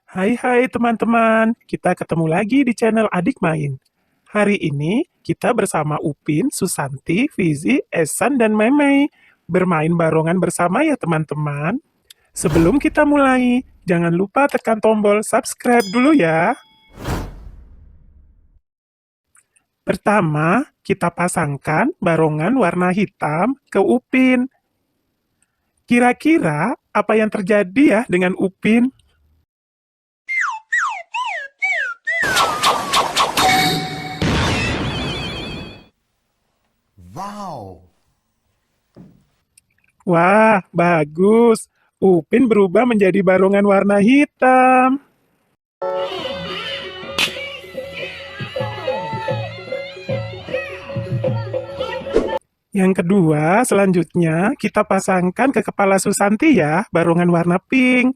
Hai teman-teman, kita ketemu lagi di channel Adik Main. Hari ini kita bersama Upin, Susanti, Fizi, Esan, dan Memei. Bermain barongan bersama ya teman-teman. Sebelum kita mulai, jangan lupa tekan tombol subscribe dulu ya. Pertama, kita pasangkan barongan warna hitam ke Upin. Kira-kira apa yang terjadi ya dengan Upin? Wow. Wah, bagus. Upin berubah menjadi barongan warna hitam. Yang kedua, selanjutnya kita pasangkan ke kepala Susanti ya, barongan warna pink.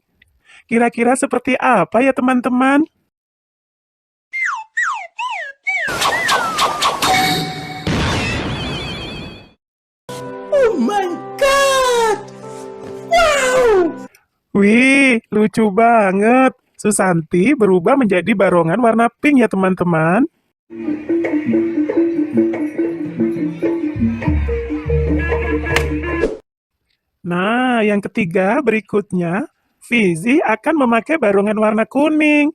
Kira-kira seperti apa ya teman-teman? Oh my god. Wow. Wih, lucu banget. Susanti berubah menjadi barongan warna pink ya teman-teman. Nah, yang ketiga berikutnya, Fizi akan memakai barongan warna kuning.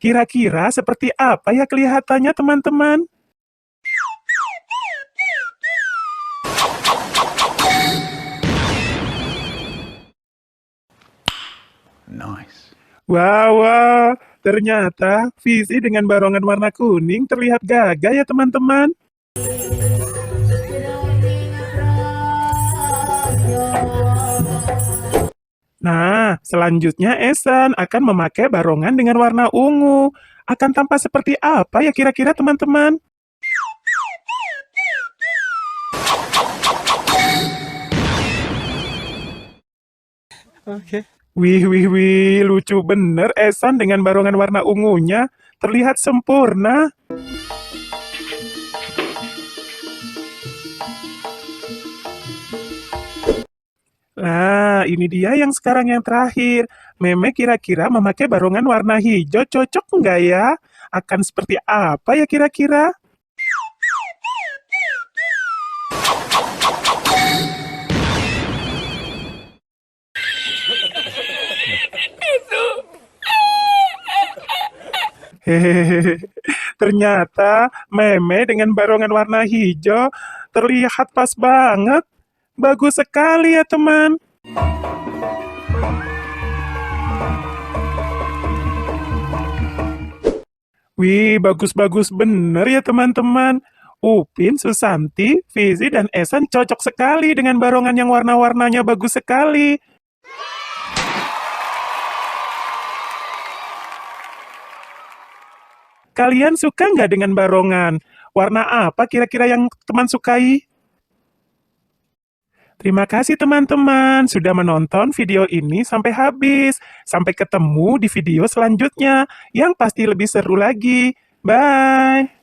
Kira-kira seperti apa ya kelihatannya teman-teman? Nice. Wow, ternyata Fizi dengan barongan warna kuning terlihat gagah ya teman-teman. Nah, selanjutnya Esan akan memakai barongan dengan warna ungu. Akan tampak seperti apa ya kira-kira teman-teman? Okay. Wih, lucu bener Esan dengan barongan warna ungunya. Terlihat sempurna. Nah, ini dia yang sekarang yang terakhir. Meme kira-kira memakai barongan warna hijau cocok nggak ya? Akan seperti apa ya kira-kira? Hehehe, ternyata meme dengan barongan warna hijau terlihat pas banget. Bagus sekali ya teman. Wih, bagus-bagus bener ya teman-teman. Upin, Susanti, Fizi, dan Esan cocok sekali dengan barongan yang warna-warnanya bagus sekali. Kalian suka nggak dengan barongan? Warna apa kira-kira yang teman sukai? Terima kasih teman-teman sudah menonton video ini sampai habis. Sampai ketemu di video selanjutnya yang pasti lebih seru lagi. Bye!